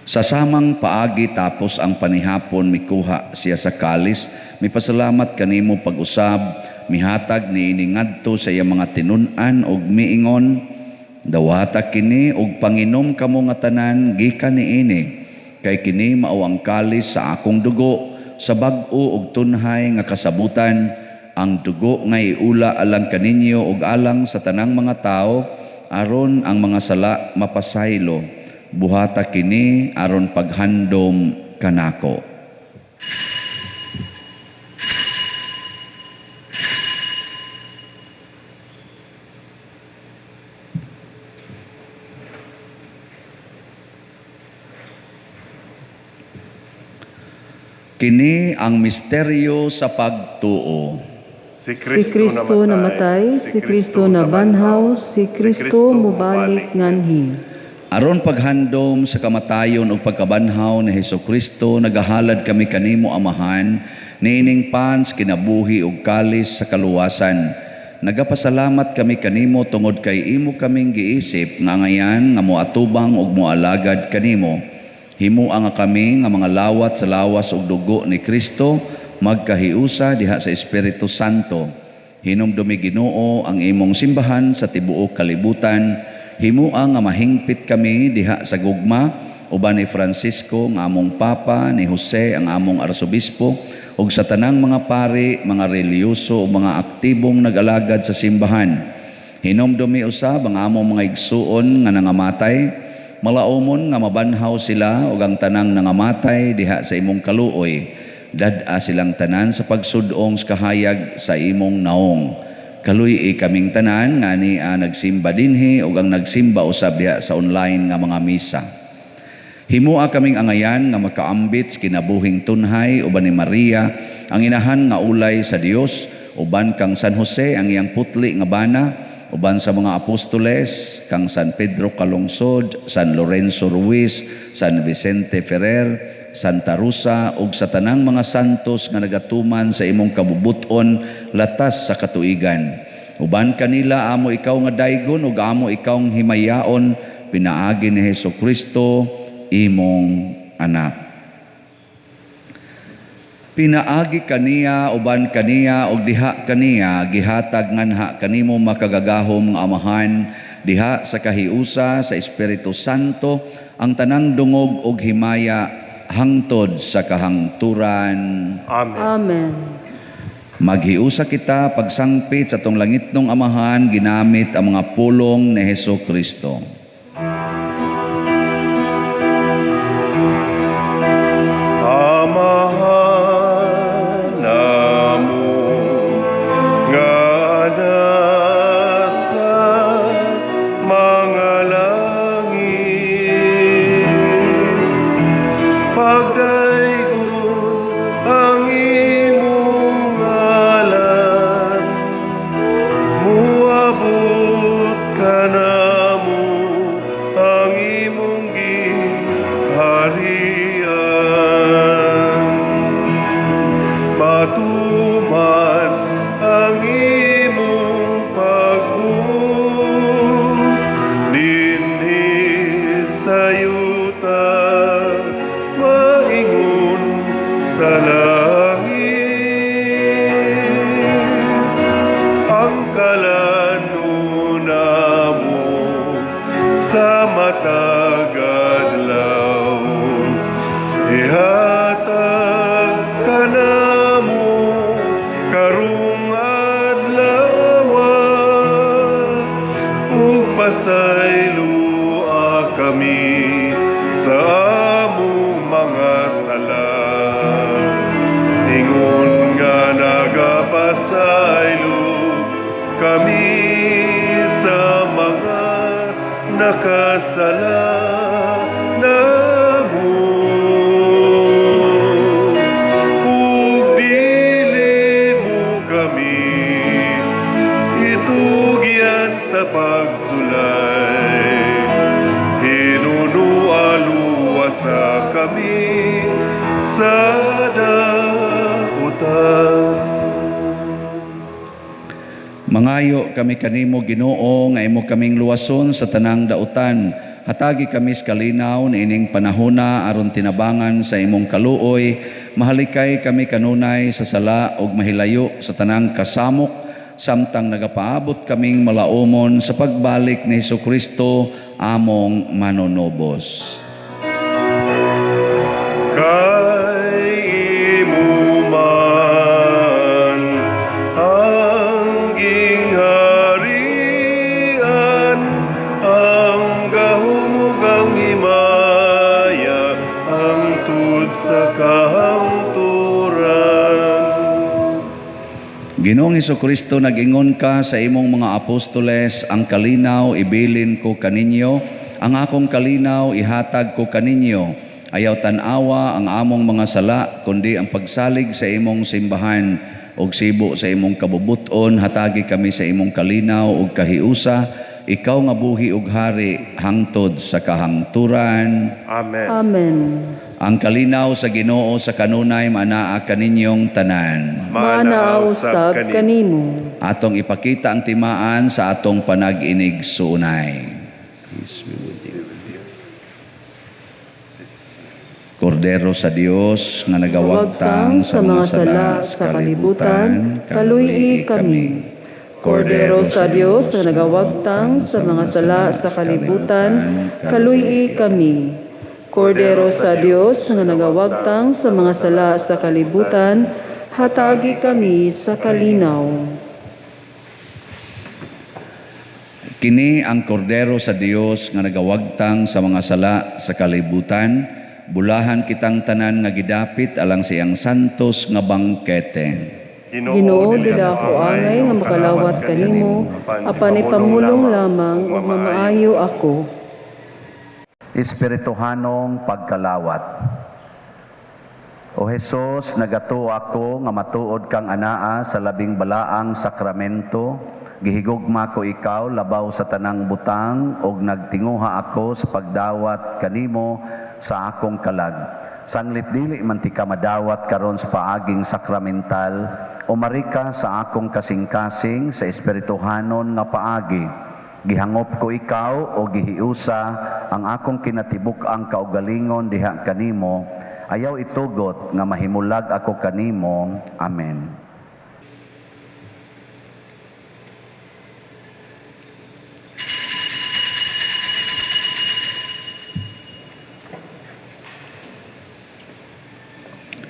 Speaker 1: Sa samang paagi tapos ang panihapon mikuha siya sa kalis, mipasalamat kanimo pag-usab, mihatag niini ngadto sa iyang mga tinun-an ug miingon, dawata kini ug panginom kamo nga tanan gikan niini, kay kini mao ang kalis sa akong dugo, sa bag-o ug tunhay nga kasabutan, ang dugo nga iula alang kaninyo ug alang sa tanang mga tao, aron ang mga sala mapasaylo. Buhata kini aron paghandom kanako. Kini ang misteryo sa pagtuo.
Speaker 2: Si Kristo namatay, si Kristo nabanhaw, si Kristo mubalik nganhi.
Speaker 1: Aron paghandom sa kamatayon ug pagkabanhaw ni Hesukristo, nagahalad kami kanimo Amahan, niining pans kinabuhi ug kalis sa kaluwasan. Nagapasalamat kami kanimo tungod kay imo kaming giisip nga ngayan nga moatubang ug moalagad kanimo. Himuang nga kami nga mga lawat sa lawas ug dugo ni Kristo magkahiusa diha sa Espiritu Santo. Hinumdumi Ginoo ang imong simbahan sa tibuok kalibutan. Himuang nga mahingpit kami diha sa gugma uban ni Francisco nga among Papa, ni Jose ang among Arsobispo ug sa tanang mga pari, mga reliyoso ug mga aktibong nag-alagad sa simbahan. Hinumdumi usab ang among mga igsuon nga nangamatay, malaumon nga mabanhaw sila ug ang tanang nangamatay diha sa imong kaluoy. Dad-a silang tanan sa pagsudong sa kahayag sa imong naong. Kaluy kaming tanan nga ni nagsimba dinhi ug ang nagsimba usab diha sa online nga mga misa. Himua kaming angayan nga makaambit sa kinabuhing tunhay uban ni Maria ang inahan nga ulay sa Dios, uban kang San Jose ang iyang putli nga bana, uban sa mga apostoles kang San Pedro Calungsod, San Lorenzo Ruiz, San Vicente Ferrer, Santa Rosa ug sa tanang mga santos nga nagatuman sa imong kabubuton latas sa katuigan. Uban kanila amo ikaw nga daygon ug amo ikaw nga himayaon, pinaagi ni Hesukristo imong anak. Pinaagi kaniya uban kaniya ug diha kaniya gihatag nganha kanimo makagagahom nga amahan diha sa kahiusa sa Espiritu Santo ang tanang dungog ug himaya hangtod sa kahangturan.
Speaker 4: Amen.
Speaker 2: Amen.
Speaker 1: Maghiusa kita pagsangpit sa tong langitnong amahan ginamit ang mga pulong ni Hesukristo.
Speaker 4: Amahan namo nga nasa mga langit, pagdaygon ang imong ngalan, muabot ka namo ang imong gingharian. Matuman ang imong pagbuot dinhi sa yuta, maingon sa langit. Ang kalanunamo sa matag adlaw, ihatag ka namo karong adlaw, ug pasaylua kami sa among mga sala. Ingon nga nagapasaylo kami sa mga nakasala namo, ug dili mo kami itugyan sa pagsulay. Hinunualuwasa kami sa daotan.
Speaker 1: Mangayo kami kanimo Ginoo nga imo kaming luwason sa tanang dautan. Hatagi kami sa kalinaw na ining panahona aron tinabangan sa imong kaluoy. Mahalikay kami kanunay sa sala ug mahilayo sa tanang kasamok samtang nagapaabot kaming malaumon sa pagbalik ni Hesukristo among manonobos.
Speaker 4: Kay imo man ang gingharian, ang gahumugang himaya, ang tud sa kahangturan.
Speaker 1: Ginoong Hesukristo, nag-ingon ka sa imong mga apostoles, ang kalinaw ibilin ko kaninyo, ang akong kalinaw ihatag ko kaninyo. Ayaw tanawa ang among mga sala, kundi ang pagsalig sa imong simbahan ug sibo sa imong kabubuton. Hatagi kami sa imong kalinaw ug kahiusa, ikaw nga buhi ug hari hangtod sa kahangturan.
Speaker 4: Amen.
Speaker 2: Amen.
Speaker 1: Ang kalinaw sa Ginoo sa kanunay manaa kaninyong tanan.
Speaker 2: Manaaw sab kanimo.
Speaker 1: Atong ipakita ang timaan sa atong panag-inig suunay. Kordero sa Dios nga nagawagtang sa mga sala sa kalibutan, kaluy kami.
Speaker 2: Kordero sa Dios na nagawagtang sa mga sala sa kalibutan, kaluy kami. Kordero sa Dios na nagawagtang sa mga sala sa kalibutan, hatagi kami sa kalinaw.
Speaker 1: Kini ang kordero sa Dios nga nagawagtang sa mga sala sa kalibutan, bulahan kitang tanan nga gidapit alang siyang santos nga bangkete.
Speaker 2: Ginoo dila ako angay nga makalawat kanimo, apan ipamulong lamang ug mamaayo ako.
Speaker 1: Espirituhanong pagkalawat. O Jesus, nagato ako nga matuod kang anaa sa labing balaang sakramento, gihigugma ko ikaw labaw sa tanang butang ug nagtinguha ako sa pagdawat kanimo sa akong kalag. Sanglit dili man ti ka madawat karon sa paaging sakramental, umarika sa akong kasing-kasing sa espirituhanon nga paagi. Gihangop ko ikaw o gihiusa ang akong kinatibuk-ang kaugalingon diha kanimo, ayaw itugot nga mahimulag ako kanimo. Amen.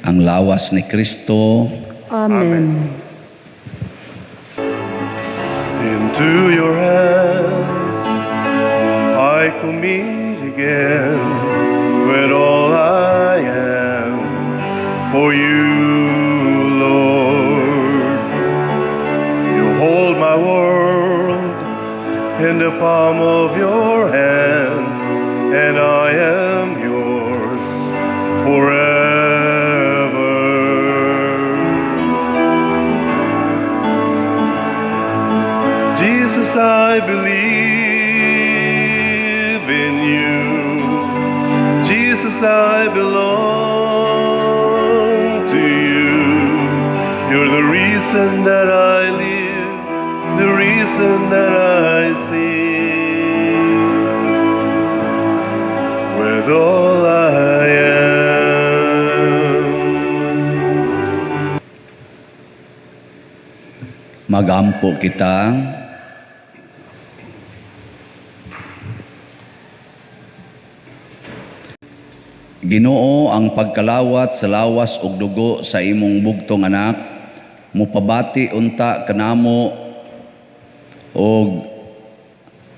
Speaker 1: Ang lawas ni Kristo.
Speaker 2: Amen.
Speaker 4: Into your hands I commit again with all I am for you, Lord. You hold my world in the palm of your hands, and I am yours forever. Jesus, I believe in you. Jesus, I belong to you. You're the reason that I live, the reason that I sing. With all I am.
Speaker 1: Magampo kita. Ginoo, ang pagkalawat sa lawas ug dugo sa imong bugtong anak, mupabati unta kanamo og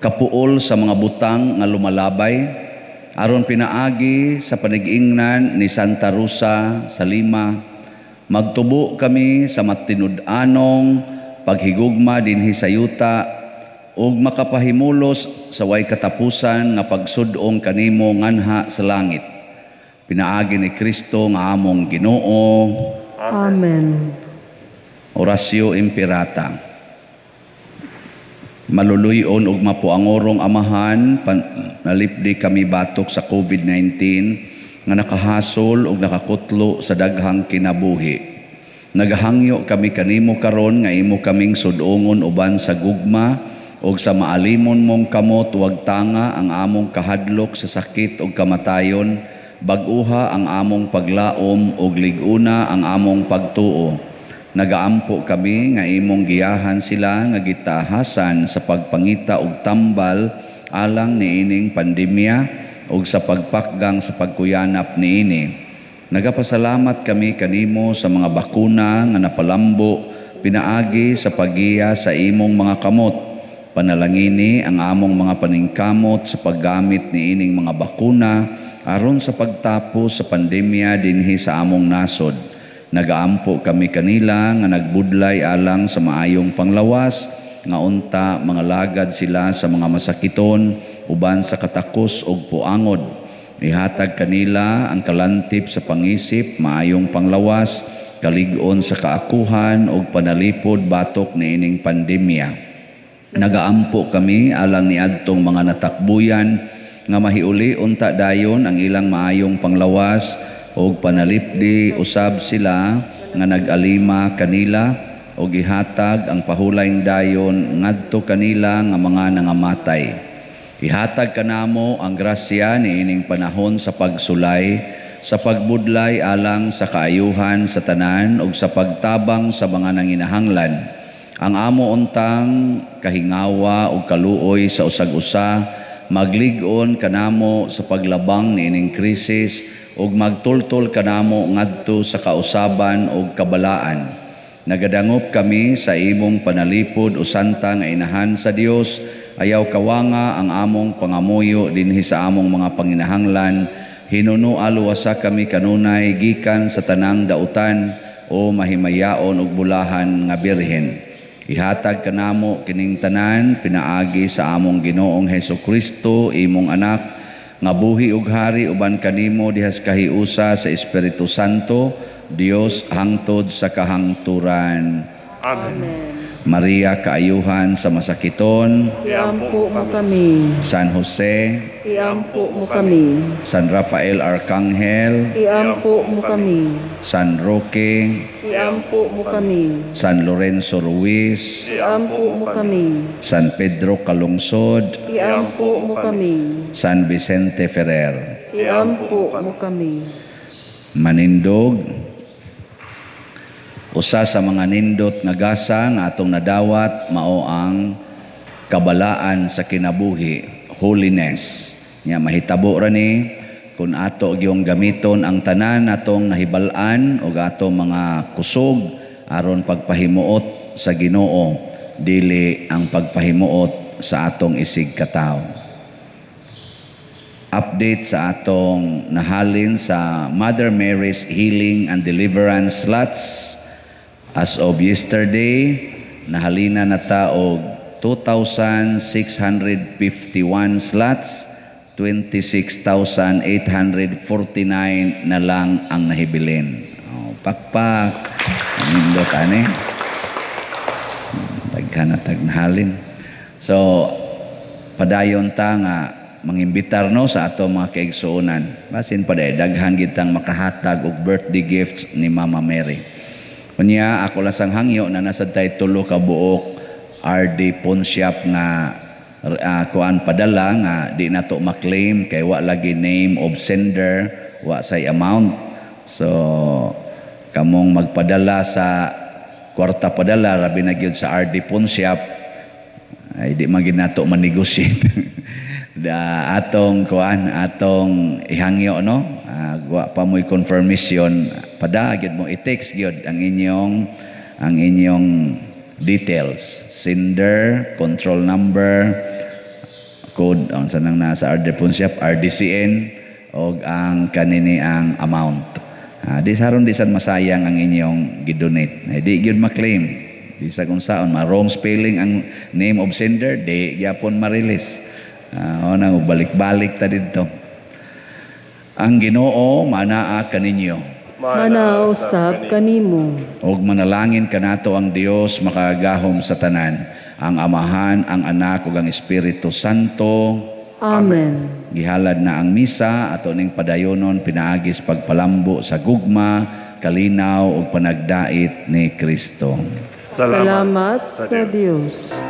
Speaker 1: kapuol sa mga butang nga lumalabay, aron pinaagi sa panag-ingnan ni Santa Rosa sa Lima, magtubo kami sa matinud-anong paghigugma dinhi sa yuta ug makapahimulos sa way katapusan nga pagsud-ong kanimo nganha sa langit. Pinaagi ni Kristo nga among Ginoo.
Speaker 2: Amen.
Speaker 1: Orasyo Imperata. Maluluyon ug mapuangorong amahan, nalipdi kami batok sa COVID-19 nga nakahasol ug nakakutlo sa daghang kinabuhi. Nagahangyo kami kanimo karon nga imo kaming sud-ongon uban sa gugma ug sa maalimon mong kamot wag tanga ang among kahadlok sa sakit ug kamatayon, bag-uha ang among paglaom ug lig-una ang among pagtuo. Nagaampo kami nga imong giyahan sila nga gitahasan sa pagpangita ug tambal alang niining pandemya ug sa pagpakgang sa pagkuyanap niini. Nagapasalamat kami kanimo sa mga bakuna nga napalambo pinaagi sa pagiya sa imong mga kamot. Panalangini ang among mga paningkamot sa paggamit niining mga bakuna aron sa pagtapos sa pandemya dinhi sa among nasod. Nagaampo kami kanila nga nagbudlay alang sa maayong panglawas, nga unta mga lagad sila sa mga masakiton uban sa katakos ug puangod. Ihatag kanila ang kalantip sa pangisip, maayong panglawas, kalig-on sa kaakuhan ug panalipod batok niining pandemya. Nagaampo kami alang niadtong mga natakbuyan nga mahiuli unta dayon ang ilang maayong panglawas ug panalipdi usab sila nga nag-alima kanila ug ihatag ang pahulayng dayon ngadto kanila nga mga nangamatay. Ihatag kanamo ang grasya niining panahon sa pagsulay, sa pagbudlay alang sa kaayuhan sa tanan ug sa pagtabang sa mga nanginahanglan. Ang amo untang kahingawa ug kaluoy sa usag-usa maglig-on kanamo sa paglabang niining krisis ug magtultol kanamo ngadto sa kausaban ug kabalaan. Nagadangop kami sa imong panalipod usanta nga inahan sa Dios, ayaw kawanga ang among pangamuyo dinhi sa among mga panginahanglan. Hinuno aluwasa kami kanunay gikan sa tanang dautan o mahimayaon ug bulahan nga birhen. Ihatag kanamo kining tanan pinaagi sa among Ginoong Hesukristo imong anak nga buhi ug hari uban kanimo dihas kahiusa sa Espiritu Santo, Dios hangtod sa kahangturan.
Speaker 3: Amen.
Speaker 1: Maria kaayuhan sa masakiton,
Speaker 2: Iampo mo kami.
Speaker 1: San Jose,
Speaker 2: Iampo mo kami.
Speaker 1: San Rafael Arcangel,
Speaker 2: Iampo mo kami.
Speaker 1: San Roque,
Speaker 2: Iampo mo kami.
Speaker 1: San Lorenzo Ruiz,
Speaker 2: Iampo mo kami.
Speaker 1: San Pedro Calungsod,
Speaker 2: Iampo mo kami.
Speaker 1: San Vicente Ferrer.
Speaker 2: Iampo mo kami.
Speaker 1: Manindog, usa sa mga nindot nga gasa nga atong nadawat mao ang kabalaan sa kinabuhi, holiness. Nya mahitabo ra ni kun ato gyung gamiton ang tanan natong nahibal-an ug atong mga kusog aron pagpahimuot sa Ginoo, dili ang pagpahimuot sa atong isig katawo. Update sa atong nahalin sa Mother Mary's Healing and Deliverance Slots. As of yesterday, nahalina na ta og 2,651 slots, 26,849 na lang ang nahibilin. Oh, pakpak. Nindot ani. Daghan na tagnahalin. So, padayon ta nga mangimbitar no sa ato mga kaigsuonan. Basin pa daghan gitang makahatag og birthday gifts ni Mama Mary. Kunya ako lasang hangyo na nasa tay tulo ka buok RD pawn shop nga kuan padala nga di nato maklaim kay wa lagi name of sender, wa say amount. So kamong magpadala sa kwarta padala labi na gyud sa RD pawn shop ay di man gid nato manegosyate. Da atong kuan atong ihangyo no, wa pa mo'y confirmation pada gyud mo i-text gyud ang inyong details, sender, control number, code ang sanang nasa RD pawn shop, RDCN og ang kanini ang amount. Di saron di sad masayang ang inyong gidonate. Di gyud maklaim. Di sa kung saon wrong spelling ang name of sender, di gyapon ma-release. Nang balik-balik ta didto. Ang Ginoo manaa kaninyo.
Speaker 2: Manausab kanimo.
Speaker 1: Og manalangin kanato ang Dios makagahom sa tanan, ang Amahan, ang Anak ug ang Espiritu Santo.
Speaker 2: Amen.
Speaker 1: Gihalad na ang misa ato ning padayonon pinaagis pagpalambo sa gugma, kalinaw ug panagdait ni Kristo.
Speaker 2: Salamat sa Dios.